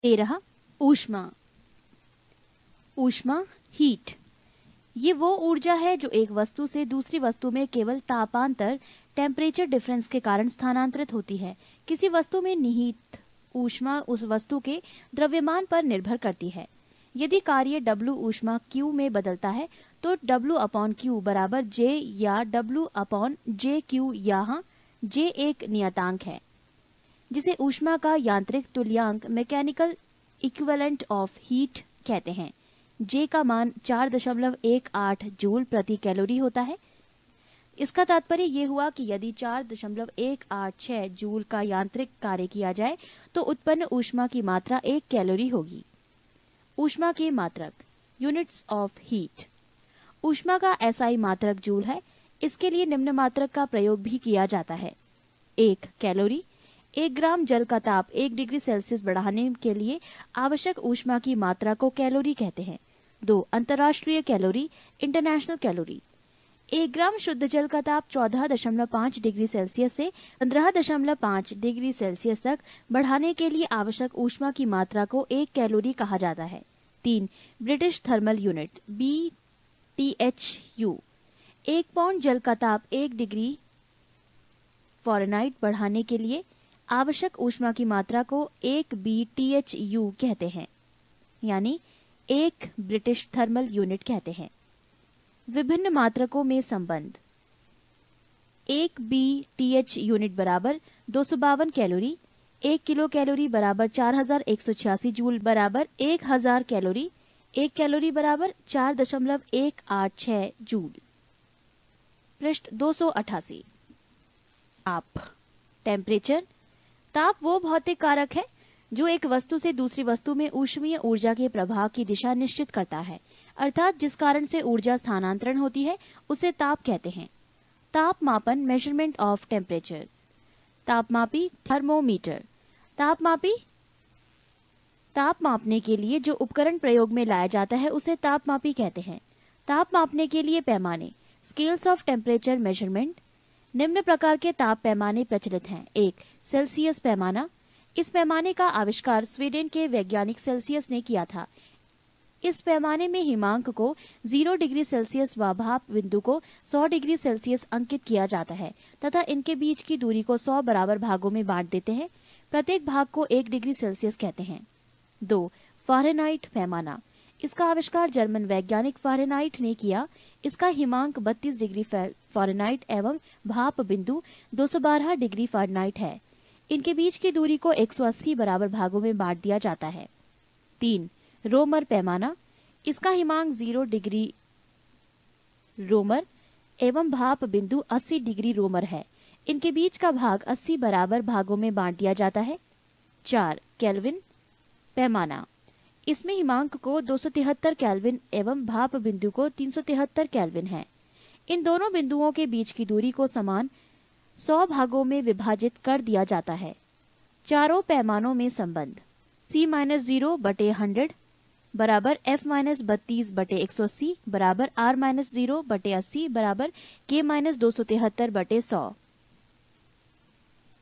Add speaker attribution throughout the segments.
Speaker 1: 13 ऊष्मा। ऊष्मा हीट ये वो ऊर्जा है जो एक वस्तु से दूसरी वस्तु में केवल तापांतर टेम्परेचर डिफरेंस के कारण स्थानांतरित होती है। किसी वस्तु में निहित ऊष्मा उस वस्तु के द्रव्यमान पर निर्भर करती है। यदि कार्य W ऊष्मा Q में बदलता है तो W/Q बराबर J या W/JQ, यहाँ J एक नियतांक है जिसे ऊष्मा का यांत्रिक तुल्यांक मैकेनिकल इक्विवेलेंट ऑफ हीट कहते हैं। J का मान 4.18 जूल प्रति कैलोरी होता है। इसका तात्पर्य ये हुआ कि यदि 4.186 जूल का यांत्रिक कार्य किया जाए तो उत्पन्न ऊष्मा की मात्रा 1 कैलोरी होगी। ऊष्मा के मात्रक यूनिट्स ऑफ हीट। ऊष्मा का SI मात्रक जूल है। इसके लिए निम्न मात्रक का प्रयोग भी किया जाता है। 1 कैलोरी। 1 ग्राम जल का ताप 1 डिग्री सेल्सियस बढ़ाने के लिए आवश्यक ऊष्मा की मात्रा को कैलोरी कहते हैं। 2 अंतर्राष्ट्रीय कैलोरी इंटरनेशनल कैलोरी। 1 ग्राम शुद्ध जल का ताप 14.5 डिग्री सेल्सियस से 15.5 डिग्री सेल्सियस तक बढ़ाने के लिए आवश्यक ऊष्मा की मात्रा को 1 कैलोरी कहा जाता है। 3 British thermal unit BTHU। 1 pound जल का ताप 1 डिग्री फ़ारेनहाइट बढ़ाने के लिए आवश्यक ऊष्मा की मात्रा को 1 BTHU कहते हैं, यानी 1 ब्रिटिश थर्मल यूनिट कहते हैं। विभिन्न मात्रकों में संबंध। 1 BTH यूनिट बराबर 252 कैलोरी। 1 किलो कैलोरी बराबर 4186 जूल बराबर 1000 कैलोरी। 1 कैलोरी बराबर 4.186 जूल। पृष्ठ 288। ताप टेम्परेचर। ताप वो भौतिक कारक है जो एक वस्तु से दूसरी वस्तु में ऊष्मीय ऊर्जा के प्रवाह की दिशा निश्चित करता है, अर्थात जिस कारण से ऊर्जा स्थानांतरण होती है उसे ताप कहते हैं। ताप मापन मेजरमेंट ऑफ टेम्परेचर। तापमापी थर्मोमीटर। तापमापी ताप मापने के लिए जो उपकरण प्रयोग में लाया जाता है उसे तापमापी कहते हैं। ताप मापने के लिए पैमाने स्केल्स ऑफ टेम्परेचर मेजरमेंट। निम्न प्रकार के ताप पैमाने प्रचलित हैं। 1 सेल्सियस पैमाना। इस पैमाने का आविष्कार स्वीडन के वैज्ञानिक सेल्सियस ने किया था। इस पैमाने में हिमांक को 0 डिग्री सेल्सियस व भाप बिंदु को 100 डिग्री सेल्सियस अंकित किया जाता है तथा इनके बीच की दूरी को 100 बराबर भागों में बांट देते हैं। प्रत्येक भाग को 1 डिग्री सेल्सियस कहते हैं। 2 फ़ारेनहाइट पैमाना। इसका आविष्कार जर्मन वैज्ञानिक फ़ारेनहाइट ने किया। इसका हिमांक 32 डिग्री फ़ारेनहाइट एवं भाप बिंदु 212 डिग्री फ़ारेनहाइट है। इनके बीच की दूरी को 180 बराबर भागों में बांट दिया जाता है। 3 रोमर पैमाना। इसका हिमांक 0 डिग्री रोमर एवं भाप बिंदु 80 डिग्री रोमर है। इनके बीच का भाग 80 बराबर भागों में बांट दिया जाता है। 4 केल्विन पैमाना। इसमें हिमांक को 273 केल्विन एवं भाप बिंदु को 373 केल्विन है। इन दोनों बिंदुओं के बीच की दूरी को समान 100 भागों में विभाजित कर दिया जाता है। चारों पैमानों में संबंध। C-0/100 बराबर F-32/180 बराबर R-0/80 बराबर K-273/100।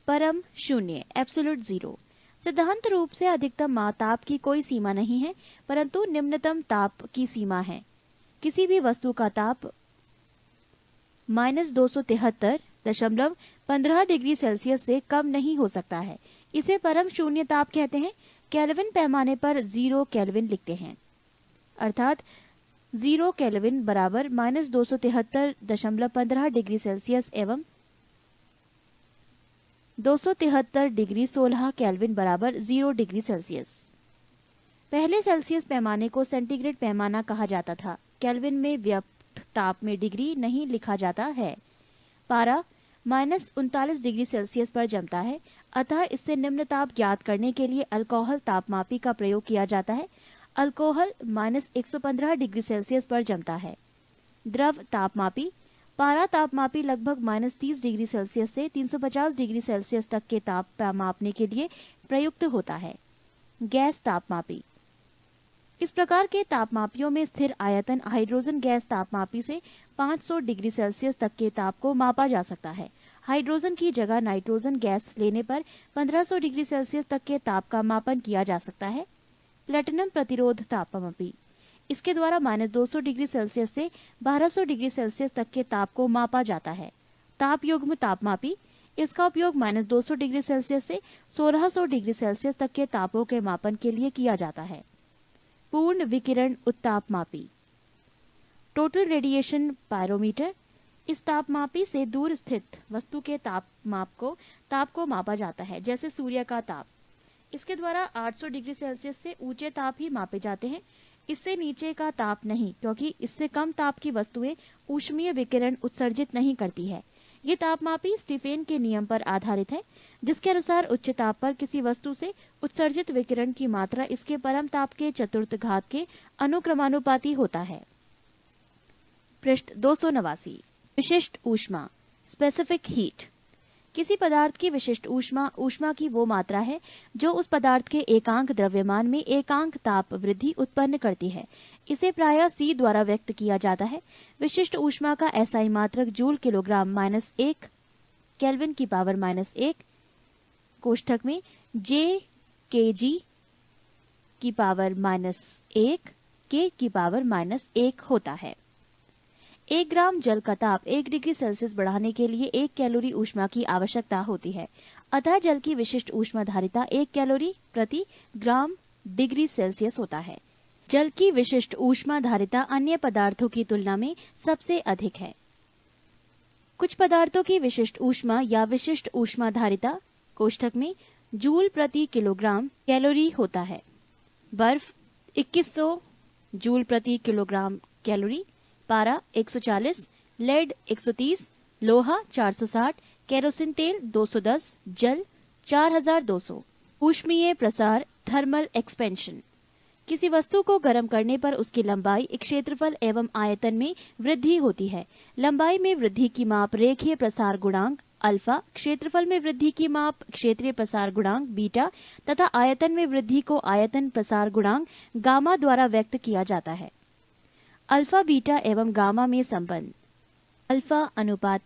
Speaker 1: परम शून्य एब्सोल्यूट जीरो। सिद्धांत रूप से अधिकतम ताप की कोई सीमा नहीं है, परंतु निम्नतम ताप की सीमा है। किसी भी वस्तु का ताप -273.15 डिग्री सेल्सियस से कम नहीं हो सकता है। इसे परम शून्य ताप कहते हैं। केल्विन पैमाने पर 0 केल्विन लिखते हैं, अर्थात 0 केल्विन बराबर -273.15 डिग्री सेल्सियस एवं 273 डिग्री 16 केल्विन बराबर 0 डिग्री सेल्सियस। पहले सेल्सियस पैमाने को सेंटीग्रेड पैमाना कहा जाता था। केल्विन में व्यक्त ताप में डिग्री नहीं लिखा जाता है। पारा -39 डिग्री सेल्सियस पर जमता है, अतः इससे निम्न ताप ज्ञात करने के लिए अल्कोहल तापमापी का प्रयोग किया जाता है। अल्कोहल -115 डिग्री सेल्सियस पर जमता है। द्रव तापमापी। पारा तापमापी लगभग -30 डिग्री सेल्सियस से 350 डिग्री सेल्सियस तक के ताप मापने के लिए प्रयुक्त होता है। गैस तापमापी। इस प्रकार के तापमापियों में स्थिर आयतन हाइड्रोजन गैस तापमापी से 500 डिग्री सेल्सियस तक के ताप को मापा जा सकता है। हाइड्रोजन की जगह नाइट्रोजन गैस लेने पर 1500 डिग्री सेल्सियस तक के ताप का मापन किया जा सकता है। प्लेटिनम प्रतिरोध तापमापी, इसके द्वारा -200 डिग्री सेल्सियस से 1200 डिग्री सेल्सियस तक के ताप को मापा जाता है। ताप युग्म तापमापी, इसका उपयोग -200 डिग्री सेल्सियस से 1600 डिग्री सेल्सियस तक के तापों के मापन के लिए किया जाता है। पूर्ण विकिरण उत्तापमापी, टोटल रेडिएशन पायरोमीटर, इस तापमापी से दूर स्थित वस्तु के ताप को मापा जाता है, जैसे सूर्य का ताप। इसके द्वारा 800 डिग्री सेल्सियस से ऊंचे ताप ही मापे जाते हैं, इससे नीचे का ताप नहीं, क्योंकि इससे कम ताप की वस्तुएं ऊष्मीय विकिरण उत्सर्जित नहीं करती है। ये तापमापी स्टीफेन के नियम पर आधारित है, जिसके अनुसार उच्च ताप पर किसी वस्तु से उत्सर्जित विकिरण की मात्रा इसके परम ताप के चतुर्थ घात के अनुक्रमानुपाती होता है। पृष्ठ 289। विशिष्ट ऊष्मा, स्पेसिफिक हीट। किसी पदार्थ की विशिष्ट ऊष्मा की वो मात्रा है जो उस पदार्थ के एकांक द्रव्यमान में एकांक ताप वृद्धि उत्पन्न करती है। इसे प्रायः C द्वारा व्यक्त किया जाता है। विशिष्ट ऊष्मा का SI मात्रक जूल किलोग्राम -1 केल्विन की पावर -1 कोष्ठक में J kg की पावर -1 K की पावर -1 होता है। 1 ग्राम जल का ताप 1 डिग्री सेल्सियस बढ़ाने के लिए 1 कैलोरी ऊष्मा की आवश्यकता होती है। अतः जल की विशिष्ट ऊष्मा धारिता 1 कैलोरी प्रति ग्राम डिग्री सेल्सियस होता है। जल की विशिष्ट ऊष्मा धारिता अन्य पदार्थों की तुलना में सबसे अधिक है। कुछ पदार्थों की विशिष्ट ऊष्मा या विशिष्ट ऊष्मा धारिता कोष्ठक में जूल प्रति किलोग्राम कैलोरी होता है। बर्फ 2100 जूल प्रति किलोग्राम कैलोरी, पारा 140, लेड 130, लोहा 460, केरोसिन तेल 210, जल 4200। ऊष्मीय प्रसार, थर्मल एक्सपेंशन। किसी वस्तु को गर्म करने पर उसकी लंबाई, क्षेत्रफल एवं आयतन में वृद्धि होती है। लंबाई में वृद्धि की माप रेखीय प्रसार गुणांक अल्फा, क्षेत्रफल में वृद्धि की माप क्षेत्रीय प्रसार गुणांक बीटा तथा आयतन में वृद्धि को आयतन प्रसार गुणांक गामा द्वारा व्यक्त किया जाता है। अल्फा, बीटा एवं गामा में संबंध। अल्फा अनुपात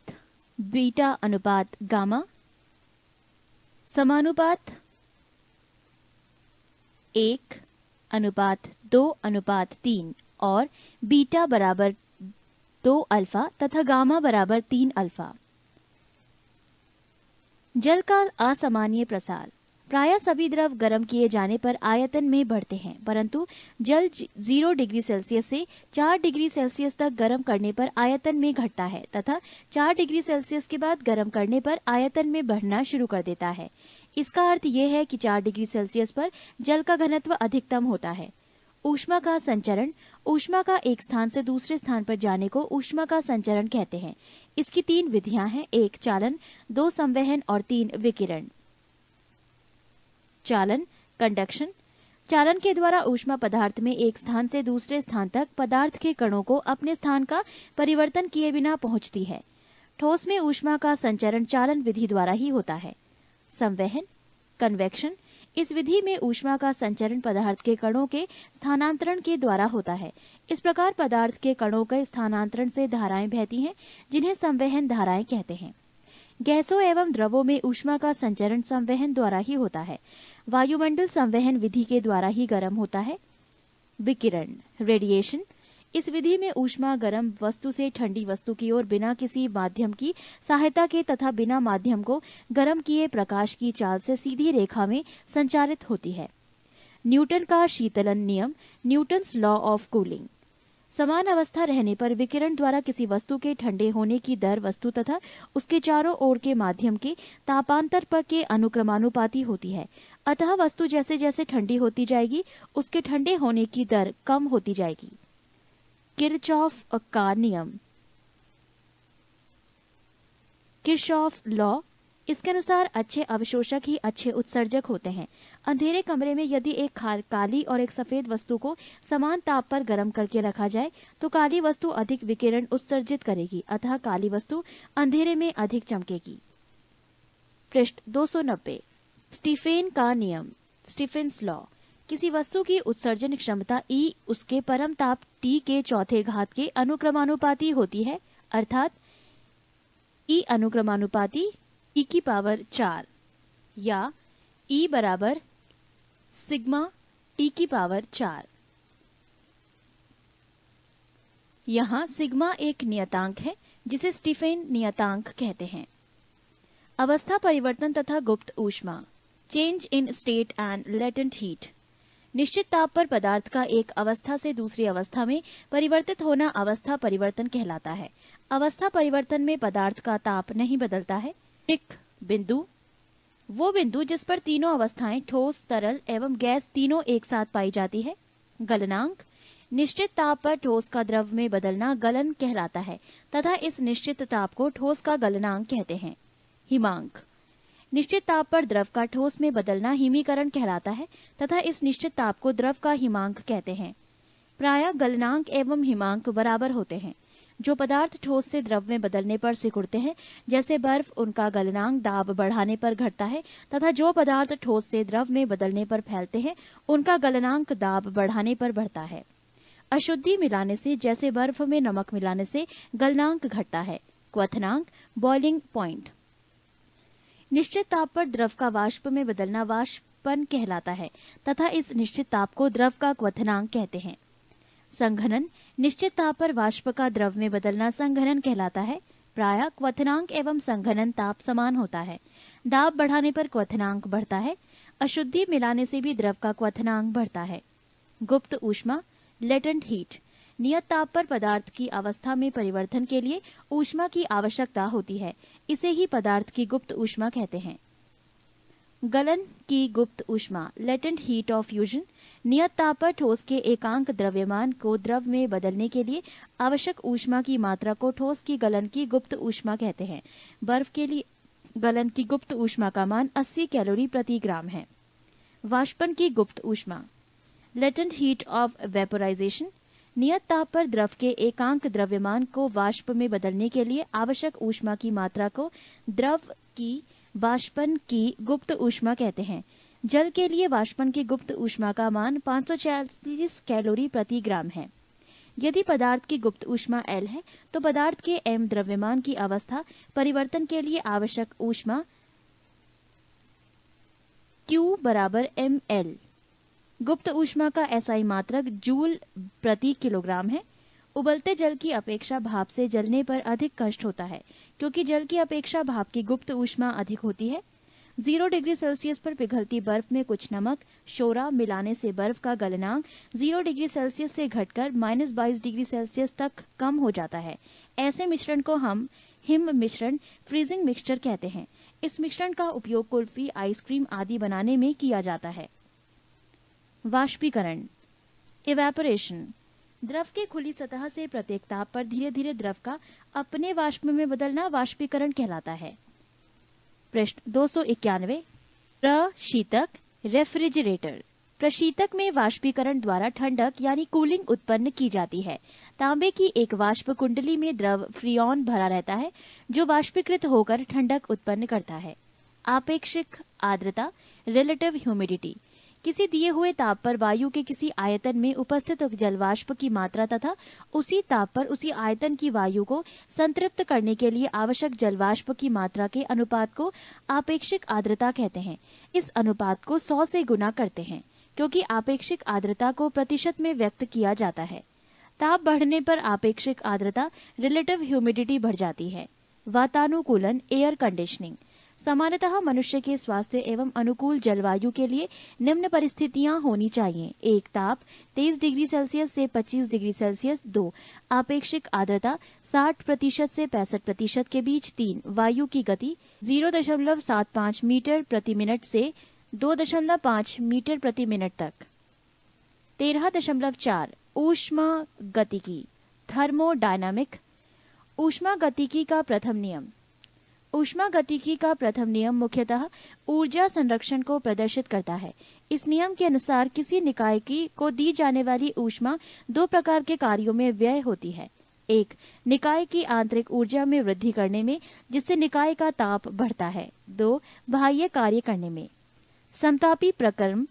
Speaker 1: बीटा अनुपात गामा समानुपात 1:2:3 और बीटा बराबर 2 अल्फा तथा गामा बराबर 3 अल्फा। जल का असामान्य प्रसार। प्रायः सभी द्रव गर्म किए जाने पर आयतन में बढ़ते हैं, परंतु जल 0 डिग्री सेल्सियस से 4 डिग्री सेल्सियस तक गर्म करने पर आयतन में घटता है तथा 4 डिग्री सेल्सियस के बाद गर्म करने पर आयतन में बढ़ना शुरू कर देता है। इसका अर्थ यह है कि 4 डिग्री सेल्सियस पर जल का घनत्व अधिकतम होता है। ऊष्मा का संचरण। ऊष्मा का एक स्थान से दूसरे स्थान पर जाने को ऊष्मा का संचरण कहते हैं। इसकी 3 विधियां हैं, 1 चालन, 2 संवहन और 3 विकिरण। चालन, कंडक्शन। चालन के द्वारा ऊष्मा पदार्थ में एक स्थान से दूसरे स्थान तक पदार्थ के कणों को अपने स्थान का परिवर्तन किए बिना पहुंचती है। ठोस में ऊष्मा का संचरण चालन विधि द्वारा ही होता है। संवहन, कन्वेक्शन। इस विधि में ऊष्मा का संचरण पदार्थ के कणों के स्थानांतरण के द्वारा होता है। इस प्रकार पदार्थ के कणों के स्थानांतरण से धाराएं बहती हैं, जिन्हें संवहन धाराएं कहते हैं। गैसों एवं द्रवों में ऊष्मा का संचरण संवहन द्वारा ही होता है। वायुमंडल संवहन विधि के द्वारा ही गर्म होता है। विकिरण, रेडिएशन। इस विधि में ऊष्मा गर्म वस्तु से ठंडी वस्तु की ओर बिना किसी माध्यम की सहायता के तथा बिना माध्यम को गर्म किए प्रकाश की चाल से सीधी रेखा में संचारित होती है। न्यूटन का शीतलन नियम, न्यूटन्स लॉ ऑफ कूलिंग। समान अवस्था रहने पर विकिरण द्वारा किसी वस्तु के ठंडे होने की दर वस्तु तथा उसके चारों ओर के माध्यम के तापांतर पर के अनुक्रमानुपाती होती है। अतः वस्तु जैसे जैसे ठंडी होती जाएगी, उसके ठंडे होने की दर कम होती जाएगी। किरचॉफ का नियम, किरचॉफ लॉ। इसके अनुसार अच्छे अवशोषक ही अच्छे उत्सर्जक होते हैं। अंधेरे कमरे में यदि एक काली और एक सफेद वस्तु को समान ताप पर गर्म करके रखा जाए तो काली वस्तु अधिक विकिरण उत्सर्जित करेगी, अतः काली वस्तु अंधेरे में अधिक चमकेगी। पृष्ठ 290। स्टीफेन का नियम, स्टीफेन्स लॉ। किसी वस्तु की उत्सर्जन क्षमता E उसके परम ताप T के चौथे घात के अनुक्रमानुपाती होती है, अर्थात E अनुक्रमानुपाती e की पावर 4 या E बराबर सिग्मा t की पावर 4। यहाँ सिग्मा एक नियतांक है जिसे स्टीफेन नियतांक कहते हैं। अवस्था परिवर्तन तथा गुप्त ऊष्मा, change in state and latent heat. निश्चित ताप पर पदार्थ का एक अवस्था से दूसरी अवस्था में परिवर्तित होना अवस्था परिवर्तन कहलाता है। अवस्था परिवर्तन में पदार्थ का ताप नहीं बदलता है। एक बिंदु, वो बिंदु जिस पर तीनों अवस्थाएं ठोस, तरल एवं गैस तीनों एक साथ पाई जाती है। गलनांक, निश्चित ताप पर ठोस का द्रव में बदलना गलन कहलाता है तथा इस निश्चित ताप को ठोस का गलनांक कहते हैं। हिमांक, निश्चित ताप पर द्रव का ठोस में बदलना हिमीकरण कहलाता है तथा इस निश्चित ताप को द्रव का हिमांक कहते हैं। प्रायः गलनांक एवं हिमांक बराबर होते हैं। जो पदार्थ ठोस से द्रव में बदलने पर सिकुड़ते हैं, जैसे बर्फ, उनका गलनांक दाब बढ़ाने पर घटता है तथा जो पदार्थ ठोस से द्रव में बदलने पर फैलते हैं, उनका गलनांक दाब बढ़ाने पर बढ़ता है। अशुद्धि मिलाने से, जैसे बर्फ में नमक मिलाने से, गलनांक घटता है। क्वथनांक, बॉइलिंग पॉइंट। निश्चित ताप पर द्रव का वाष्प में बदलना वाष्पन कहलाता है तथा इस निश्चित ताप को द्रव का क्वथनांक कहते हैं। संघनन, निश्चित ताप पर वाष्प का द्रव में बदलना संघनन कहलाता है। प्रायः क्वथनांक एवं संघनन ताप समान होता है। दाब बढ़ाने पर क्वथनांक बढ़ता है। अशुद्धि मिलाने से भी द्रव का क्वथनांक बढ़ता है। गुप्त ऊष्मा, लेटेंट हीट। नियत ताप पर पदार्थ की अवस्था में परिवर्तन के लिए ऊष्मा की आवश्यकता होती है। इसे ही पदार्थ की गुप्त ऊष्मा कहते हैं। गलन की गुप्त ऊष्मा, लेटेंट हीट ऑफ फ्यूजन। नियत ताप पर ठोस के एकांक द्रव्यमान को द्रव में बदलने के लिए आवश्यक ऊष्मा की मात्रा को ठोस की गलन की गुप्त ऊष्मा कहते हैं। बर्फ के लिए गलन की गुप्त ऊष्मा का मान 80 कैलोरी प्रति ग्राम है। वाष्पन की गुप्त ऊष्मा, लेटेंट हीट ऑफ वेपोराइजेशन। नियत ताप पर द्रव के एकांक द्रव्यमान को वाष्प में बदलने के लिए आवश्यक ऊष्मा की मात्रा को द्रव की वाष्पन की गुप्त ऊष्मा कहते हैं। जल के लिए वाष्पन की गुप्त ऊष्मा का मान 540 कैलोरी प्रति ग्राम है। यदि पदार्थ की गुप्त ऊष्मा L है तो पदार्थ के m द्रव्यमान की अवस्था परिवर्तन के लिए आवश्यक ऊष्मा Q बराबर mL। गुप्त ऊष्मा का SI मात्रक जूल प्रति किलोग्राम है। उबलते जल की अपेक्षा भाप से जलने पर अधिक कष्ट होता है, क्योंकि जल की अपेक्षा भाप की गुप्त ऊष्मा अधिक होती है। 0 डिग्री सेल्सियस पर पिघलती बर्फ में कुछ नमक, शोरा मिलाने से बर्फ का गलनांक 0 डिग्री सेल्सियस से घटकर -22 डिग्री सेल्सियस तक कम हो जाता है। ऐसे मिश्रण को हम हिम मिश्रण, फ्रीजिंग मिक्सचर कहते हैं। इस मिश्रण का उपयोग कुल्फी, आइसक्रीम आदि बनाने में किया जाता है। वाष्पीकरण, इवेपोरेशन। द्रव के खुली सतह से प्रत्येक ताप पर धीरे धीरे द्रव का अपने वाष्प में बदलना वाष्पीकरण कहलाता है। पृष्ठ 291। प्रशीतक, रेफ्रिजरेटर। प्रशीतक में वाष्पीकरण द्वारा ठंडक यानी कूलिंग उत्पन्न की जाती है। तांबे की एक वाष्प कुंडली में द्रव फ्रियोन भरा रहता है जो वाष्पीकृत होकर ठंडक उत्पन्न करता है। आपेक्षिक आर्द्रता, रिलेटिव ह्यूमिडिटी। किसी दिए हुए ताप पर वायु के किसी आयतन में उपस्थित जलवाष्प की मात्रा तथा उसी ताप पर उसी आयतन की वायु को संतृप्त करने के लिए आवश्यक जलवाष्प की मात्रा के अनुपात को आपेक्षिक आर्द्रता कहते हैं। इस अनुपात को 100 से गुना करते हैं, क्योंकि आपेक्षिक आर्द्रता को प्रतिशत में व्यक्त किया जाता है। ताप बढ़ने पर आपेक्षिक आर्द्रता, रिलेटिव ह्यूमिडिटी बढ़ जाती है। वातानुकूलन, एयर कंडीशनिंग। सामान्यतः मनुष्य के स्वास्थ्य एवं अनुकूल जलवायु के लिए निम्न परिस्थितियां होनी चाहिए। 1 ताप 23 डिग्री सेल्सियस से 25 डिग्री सेल्सियस। 2 आपेक्षिक आर्द्रता 60% से 65% के बीच। 3 वायु की गति 0.75 मीटर प्रति मिनट से 2.5 मीटर प्रति मिनट तक। 13.4 ऊष्मा गतिकी, थर्मोडायनामिक। ऊष्मा गतिकी का प्रथम नियम। ऊष्मा गतिकी का प्रथम नियम मुख्यतः ऊर्जा संरक्षण को प्रदर्शित करता है। इस नियम के अनुसार किसी निकाय को दी जाने वाली ऊष्मा 2 प्रकार के कार्यों में व्यय होती है। 1 निकाय की आंतरिक ऊर्जा में वृद्धि करने में, जिससे निकाय का ताप बढ़ता है। 2 बाह्य कार्य करने में। समतापी प्रक्रम,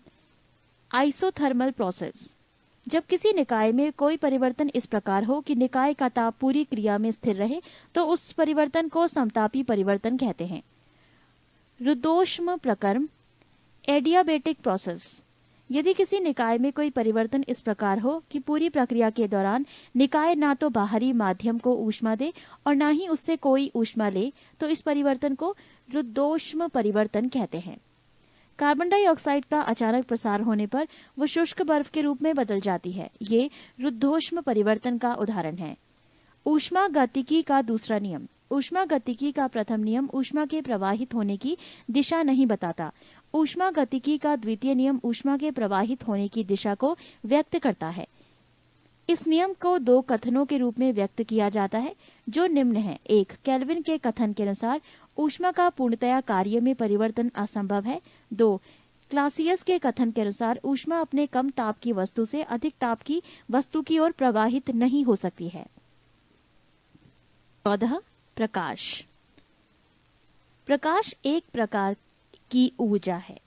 Speaker 1: आइसोथर्मल प्रोसेस। जब किसी निकाय में कोई परिवर्तन इस प्रकार हो कि निकाय का ताप पूरी क्रिया में स्थिर रहे तो उस परिवर्तन को समतापी परिवर्तन कहते हैं। रुद्धोष्म प्रक्रम, एडियाबेटिक प्रोसेस। यदि किसी निकाय में कोई परिवर्तन इस प्रकार हो कि पूरी प्रक्रिया के दौरान निकाय ना तो बाहरी माध्यम को ऊष्मा दे और ना ही उससे कोई ऊष्मा ले, तो इस परिवर्तन को रुद्धोष्म परिवर्तन कहते हैं। कार्बन डाइऑक्साइड का अचानक प्रसार होने पर वो शुष्क बर्फ के रूप में बदल जाती है। ये रुद्धोष्म परिवर्तन का उदाहरण है। ऊष्मागतिकी का दूसरा नियम। ऊष्मागतिकी का प्रथम नियम ऊष्मा के प्रवाहित होने की दिशा नहीं बताता। ऊष्मागतिकी का द्वितीय नियम ऊष्मा के प्रवाहित होने की दिशा को व्यक्त करता है। इस नियम को दो कथनों के रूप में व्यक्त किया जाता है जो निम्न है। एक, केल्विन के कथन के अनुसार ऊष्मा का पूर्णतया कार्य में परिवर्तन असंभव है। 2, क्लासियस के कथन के अनुसार ऊष्मा अपने कम ताप की वस्तु से अधिक ताप की वस्तु की ओर प्रवाहित नहीं हो सकती है। 14, प्रकाश। प्रकाश एक प्रकार की ऊर्जा है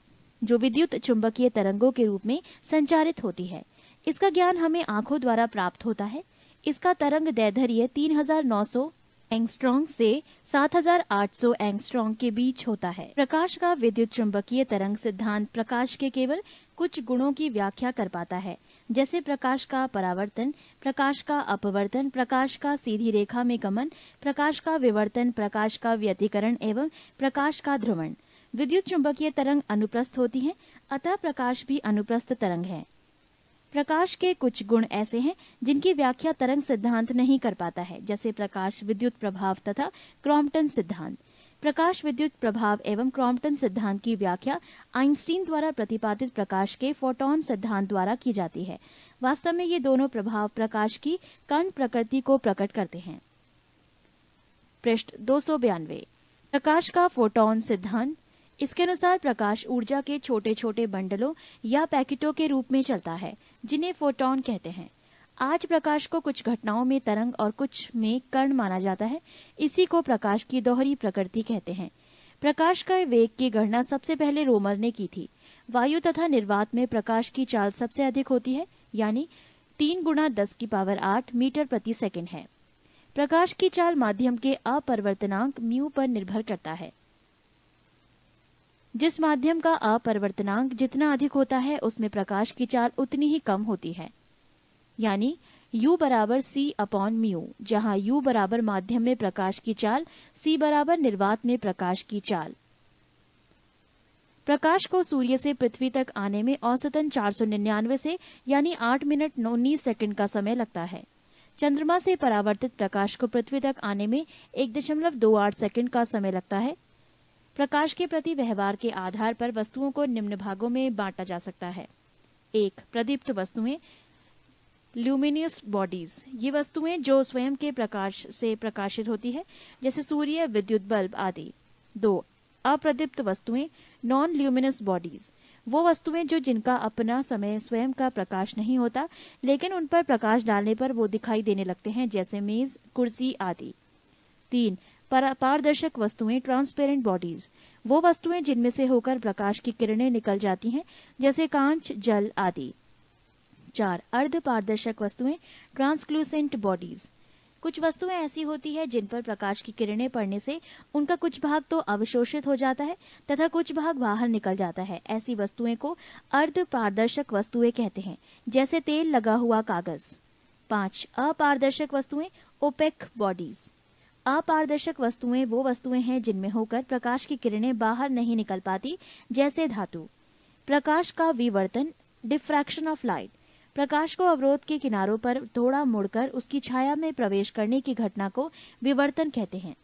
Speaker 1: जो विद्युत चुंबकीय तरंगों के रूप में संचारित होती है। इसका ज्ञान हमें आंखों द्वारा प्राप्त होता है। इसका तरंग दैर्ध्य 3900 एंगस्ट्रॉम से 7800 एंगस्ट्रॉम के बीच होता है। प्रकाश का विद्युत चुंबकीय तरंग सिद्धांत प्रकाश के केवल कुछ गुणों की व्याख्या कर पाता है, जैसे प्रकाश का परावर्तन, प्रकाश का अपवर्तन, प्रकाश का सीधी रेखा में गमन, प्रकाश का विवर्तन, प्रकाश का व्यतिकरण एवं प्रकाश का ध्रुवण। विद्युत चुंबकीय तरंग अनुप्रस्थ होती है, अतः प्रकाश भी अनुप्रस्थ तरंग है। प्रकाश के कुछ गुण ऐसे हैं जिनकी व्याख्या तरंग सिद्धांत नहीं कर पाता है, जैसे प्रकाश विद्युत प्रभाव तथा क्रॉम्पटन सिद्धांत। प्रकाश विद्युत प्रभाव एवं क्रॉम्पटन सिद्धांत की व्याख्या आइंस्टीन द्वारा प्रतिपादित प्रकाश के फोटॉन सिद्धांत द्वारा की जाती है। वास्तव में ये दोनों प्रभाव प्रकाश की कण प्रकृति को प्रकट करते हैं। पृष्ठ 292। प्रकाश का फोटॉन सिद्धांत। इसके अनुसार प्रकाश ऊर्जा के छोटे छोटे बंडलों या पैकेटों के रूप में चलता है, जिन्हें फोटॉन कहते हैं। आज प्रकाश को कुछ घटनाओं में तरंग और कुछ में कण माना जाता है। इसी को प्रकाश की दोहरी प्रकृति कहते हैं। प्रकाश का वेग की गणना सबसे पहले रोमर ने की थी। वायु तथा निर्वात में प्रकाश की चाल सबसे अधिक होती है, यानी 3 × 10⁸ मीटर प्रति सेकंड है। प्रकाश की चाल माध्यम के अपरिवर्तनांक म्यू पर निर्भर करता है। जिस माध्यम का अपरिवर्तनांक जितना अधिक होता है उसमें प्रकाश की चाल उतनी ही कम होती है, यानी U = C/μ, जहां U = माध्यम में प्रकाश की चाल, C = निर्वात में प्रकाश की चाल। प्रकाश को सूर्य से पृथ्वी तक आने में औसतन 499 से यानी 8 मिनट 19 सेकंड का समय लगता है। चंद्रमा से परावर्तित प्रकाश को पृथ्वी तक आने में 1.28 सेकंड का समय लगता है। प्रकाश के प्रति व्यवहार के आधार पर वस्तुओं को निम्न भागों में बांटा जा सकता है। 1, प्रदीप्त वस्तुएं, ल्यूमिनियस बॉडीज। ये वस्तुएं जो स्वयं के प्रकाश से प्रकाशित होती है, जैसे सूर्य, विद्युत बल्ब आदि। 2, अप्रदीप्त वस्तुएं, नॉन ल्यूमिनस बॉडीज। वो वस्तुएं जो जिनका अपना समय स्वयं का प्रकाश नहीं होता, लेकिन उन पर प्रकाश डालने पर वो दिखाई देने लगते हैं, जैसे मेज, कुर्सी आदि। 3, पारदर्शक वस्तुएं, ट्रांसपेरेंट बॉडीज। वो वस्तुएं जिनमें से होकर प्रकाश की किरणें निकल जाती हैं, जैसे कांच, जल आदि। 4, अर्ध पारदर्शक वस्तुएं, ट्रांसक्लूसेंट बॉडीज। कुछ वस्तुएं ऐसी होती है जिन पर प्रकाश की किरणें पड़ने से उनका कुछ भाग तो अवशोषित हो जाता है तथा कुछ भाग बाहर निकल जाता है। ऐसी वस्तुएं को अर्ध पारदर्शक वस्तुएं कहते हैं, जैसे तेल लगा हुआ कागज। 5, अपारदर्शक वस्तुएं, ओपेक बॉडीज। अपारदर्शक वस्तुएं वो वस्तुएं हैं जिनमें होकर प्रकाश की किरणें बाहर नहीं निकल पाती, जैसे धातु। प्रकाश का विवर्तन, डिफ्रैक्शन ऑफ लाइट। प्रकाश को अवरोध के किनारों पर थोड़ा मुड़कर उसकी छाया में प्रवेश करने की घटना को विवर्तन कहते हैं।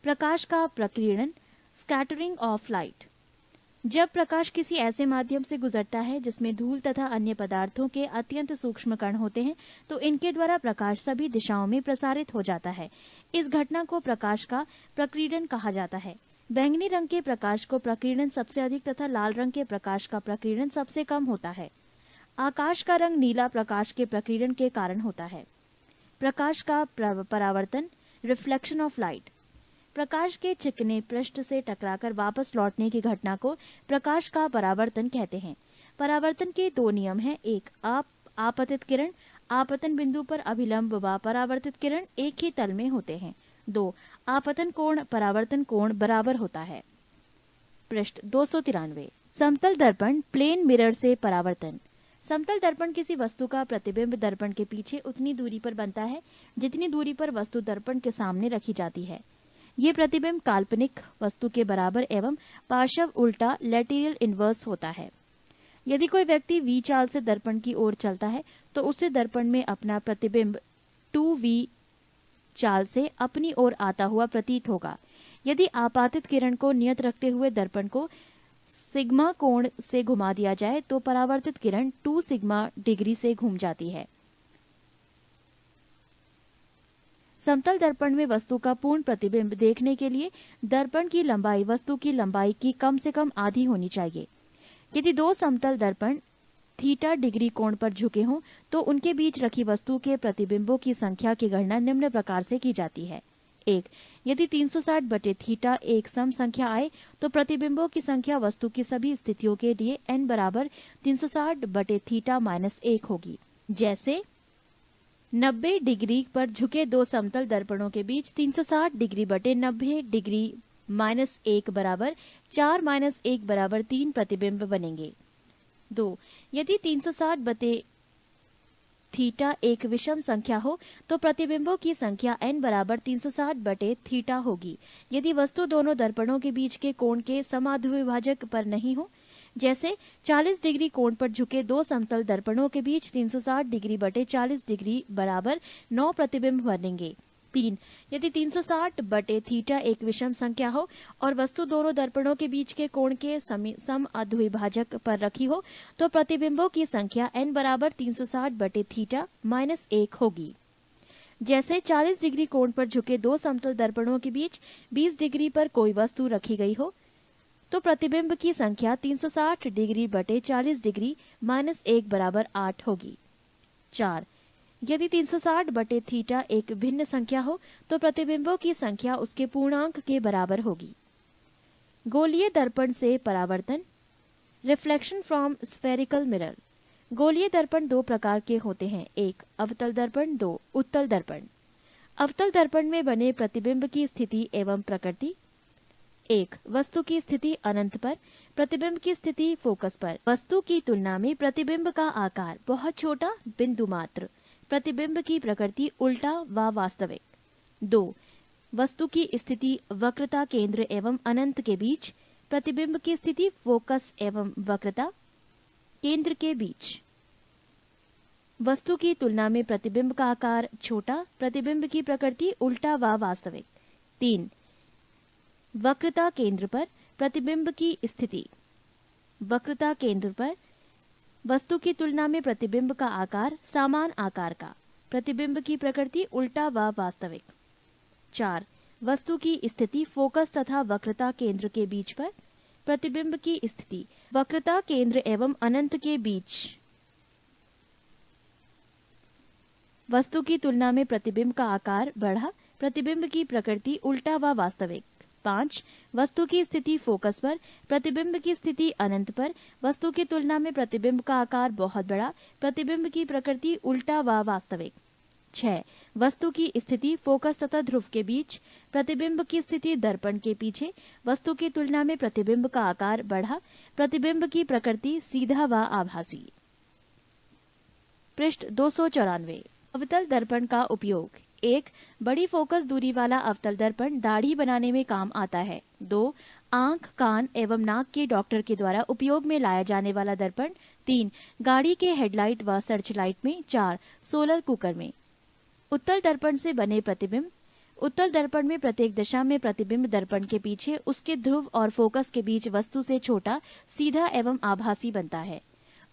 Speaker 1: प्रकाश का प्रकीर्णन, स्कैटरिंग ऑफ लाइट। जब प्रकाश किसी ऐसे माध्यम से गुजरता है जिसमें धूल तथा अन्य पदार्थों के अत्यंत सूक्ष्म कण होते हैं, तो इनके द्वारा प्रकाश सभी दिशाओं में प्रसारित हो जाता है। इस घटना को प्रकाश का प्रकीर्णन कहा जाता है। बैंगनी रंग के प्रकाश को प्रकीर्णन सबसे अधिक तथा लाल रंग के प्रकाश का प्रकीर्णन सबसे कम होता है। आकाश का रंग नीला प्रकाश के प्रकीर्णन के कारण होता है। प्रकाश का परावर्तन, रिफ्लेक्शन ऑफ लाइट। प्रकाश के चिकने पृष्ठ से टकराकर वापस लौटने की घटना को प्रकाश का परावर्तन कहते हैं। परावर्तन के 2 नियम हैं। 1, आपतित किरण आपतन बिंदु पर अभिलंब व परावर्तित किरण एक ही तल में होते हैं। 2. आपतन कोण परावर्तन कोण बराबर होता है। पृष्ठ 293। समतल दर्पण प्लेन मिरर से परावर्तन। समतल दर्पण किसी वस्तु का प्रतिबिंब दर्पण के पीछे उतनी दूरी पर बनता है जितनी दूरी पर वस्तु दर्पण के सामने रखी जाती है। ये प्रतिबिंब काल्पनिक वस्तु के बराबर एवं पार्श्व उल्टा लैटेरियल इनवर्स होता है। यदि कोई व्यक्ति v चाल से दर्पण की ओर चलता है तो उसे दर्पण में अपना प्रतिबिंब 2v चाल से अपनी ओर आता हुआ प्रतीत होगा। यदि आपातित किरण को नियत रखते हुए दर्पण को सिग्मा कोण से घुमा दिया जाए तो परावर्तित किरण 2 सिग्मा डिग्री से घूम जाती है। समतल दर्पण में वस्तु का पूर्ण प्रतिबिंब देखने के लिए दर्पण की लंबाई वस्तु की लंबाई की कम से कम आधी होनी चाहिए। यदि 2 समतल दर्पण थीटा डिग्री कोण पर झुके हों तो उनके बीच रखी वस्तु के प्रतिबिंबों की संख्या की गणना निम्न प्रकार से की जाती है। 1. यदि 360 बटे थीटा एक सम संख्या आए तो प्रतिबिंबों की संख्या वस्तु की सभी स्थितियों के लिए n बराबर 360 बटे थीटा माइनस 1 होगी। जैसे 90 डिग्री पर झुके 2 समतल दर्पणों के बीच 360 डिग्री बटे 90 डिग्री माइनस 1 बराबर 4 माइनस 1 बराबर 3 प्रतिबिंब बनेंगे। 2. यदि 360 बटे थीटा एक विषम संख्या हो तो प्रतिबिंबों की संख्या n बराबर 360 बटे थीटा होगी यदि वस्तु दोनों दर्पणों के बीच के कोण के समाद्विभाजक पर नहीं हो। जैसे 40 डिग्री कोण पर झुके 2 समतल दर्पणों के बीच 360 डिग्री बटे 40 डिग्री बराबर 9 प्रतिबिंब बनेंगे। 3. यदि 360 बटे थीटा एक विषम संख्या हो और वस्तु दोनों दर्पणों के बीच के कोण के सम अद्विभाजक पर रखी हो तो प्रतिबिंबों की संख्या n बराबर 360 बटे थीटा माइनस 1 होगी। जैसे 40 डिग्री कोण पर झुके 2 समतल दर्पणों के बीच 20 डिग्री पर कोई वस्तु रखी गई हो तो प्रतिबिंब की संख्या 360 डिग्री बटे 40 डिग्री माइनस 1 बराबर 8 होगी। 4. यदि 360 बटे थीटा एक भिन्न संख्या हो तो प्रतिबिंबों की संख्या उसके पूर्णांक के बराबर होगी। गोलीय दर्पण से परावर्तन। Reflection from spherical mirror. गोलीय दर्पण 2 प्रकार के होते हैं। 1. अवतल दर्पण। 2. उत्तल दर्पण। अवतल दर्पण में बने प्रतिबिंब की स्थिति एवं प्रकृति। 1. वस्तु की स्थिति अनंत पर, प्रतिबिंब की स्थिति फोकस पर। वस्तु की तुलना में प्रतिबिंब का आकार बहुत छोटा, बिंदु मात्र। प्रतिबिंब की प्रकृति उल्टा व वास्तविक। 2. वस्तु की स्थिति वक्रता केंद्र एवं अनंत के बीच, प्रतिबिंब की स्थिति फोकस एवं वक्रता केंद्र के बीच। वस्तु की तुलना में प्रतिबिंब का आकार छोटा, प्रतिबिंब की प्रकृति उल्टा व वास्तविक। 3. वक्रता केंद्र पर, प्रतिबिंब की स्थिति वक्रता केंद्र पर, वस्तु की तुलना में प्रतिबिंब का आकार समान आकार का, प्रतिबिंब की प्रकृति उल्टा व वास्तविक। 4. वस्तु की स्थिति फोकस तथा वक्रता केंद्र के बीच पर, प्रतिबिंब की स्थिति वक्रता केंद्र एवं अनंत के बीच। वस्तु की तुलना में प्रतिबिंब का आकार बड़ा, प्रतिबिंब की प्रकृति उल्टा व वास्तविक। 5. वस्तु की स्थिति फोकस पर, प्रतिबिंब की स्थिति अनंत पर, वस्तु की तुलना में प्रतिबिंब का आकार बहुत बड़ा, प्रतिबिंब की प्रकृति उल्टा व वास्तविक। 6. वस्तु की स्थिति फोकस तथा ध्रुव के बीच, प्रतिबिंब की स्थिति दर्पण के पीछे, वस्तु की तुलना में प्रतिबिंब का आकार बढ़ा, प्रतिबिंब की प्रकृति सीधा व आभासी। पृष्ठ 294। अवतल दर्पण का उपयोग। 1. बड़ी फोकस दूरी वाला अवतल दर्पण दाढ़ी बनाने में काम आता है। 2. आंख, कान एवं नाक के डॉक्टर के द्वारा उपयोग में लाया जाने वाला दर्पण। 3. गाड़ी के हेडलाइट व सर्च लाइट में। 4. सोलर कुकर में। उत्तल दर्पण से बने प्रतिबिंब। उत्तल दर्पण में प्रत्येक दिशा में प्रतिबिंब दर्पण के पीछे उसके ध्रुव और फोकस के बीच वस्तु से छोटा, सीधा एवं आभासी बनता है।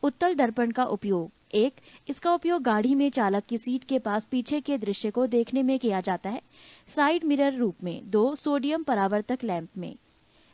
Speaker 1: उत्तल दर्पण का उपयोग। 1. इसका उपयोग गाड़ी में चालक की सीट के पास पीछे के दृश्य को देखने में किया जाता है, साइड मिरर रूप में। 2. सोडियम परावर्तक लैंप में।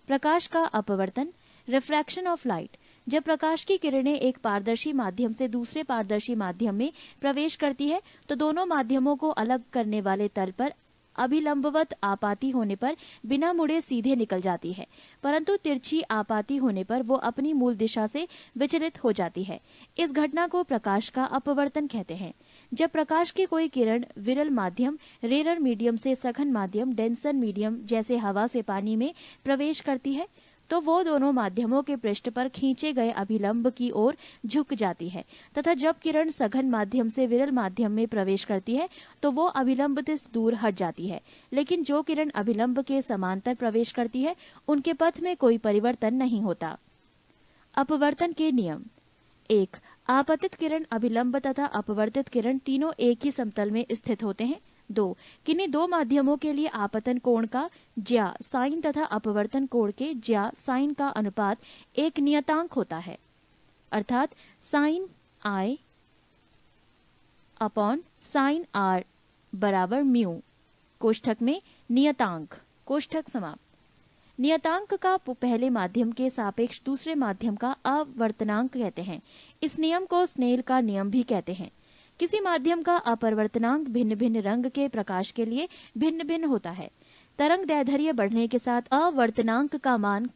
Speaker 1: प्रकाश का अपवर्तन, रिफ्रैक्शन ऑफ लाइट। जब प्रकाश की किरणें एक पारदर्शी माध्यम से दूसरे पारदर्शी माध्यम में प्रवेश करती है तो दोनों माध्यमों को अलग करने वाले तल पर अभिलंबवत आपाती होने पर बिना मुड़े सीधे निकल जाती है, परंतु तिरछी आपाती होने पर वो अपनी मूल दिशा से विचलित हो जाती है। इस घटना को प्रकाश का अपवर्तन कहते हैं। जब प्रकाश की कोई किरण विरल माध्यम, रेरर मीडियम से सघन माध्यम, डेंसर मीडियम जैसे हवा से पानी में प्रवेश करती है, तो वो दोनों माध्यमों के पृष्ठ पर खींचे गए अभिलंब की ओर झुक जाती है, तथा जब किरण सघन माध्यम से विरल माध्यम में प्रवेश करती है तो वो अभिलंब से दूर हट जाती है। लेकिन जो किरण अभिलंब के समांतर प्रवेश करती है उनके पथ में कोई परिवर्तन नहीं होता। अपवर्तन के नियम। 1. आपतित किरण, अभिलंब तथा अपवर्तित किरण तीनों एक ही समतल में स्थित होते हैं। 2. किन्हीं दो माध्यमों के लिए आपतन कोण का ज्या साइन तथा अपवर्तन कोण के ज्या साइन का अनुपात एक नियतांक होता है, अर्थात sine I upon sine R बराबर म्यू, कोष्ठक में नियतांक, कोष्ठक समाप्त। नियतांक का पहले माध्यम के सापेक्ष दूसरे माध्यम का अवर्तनांक कहते हैं। इस नियम को स्नेल का नियम भी कहते हैं। किसी माध्यम का अपवर्तनांक भिन्न भिन्न रंग के प्रकाश के लिए भिन्न भिन्न होता है। तरंग दैर्ध्य बढ़ने के साथ अवर्तनांक का मान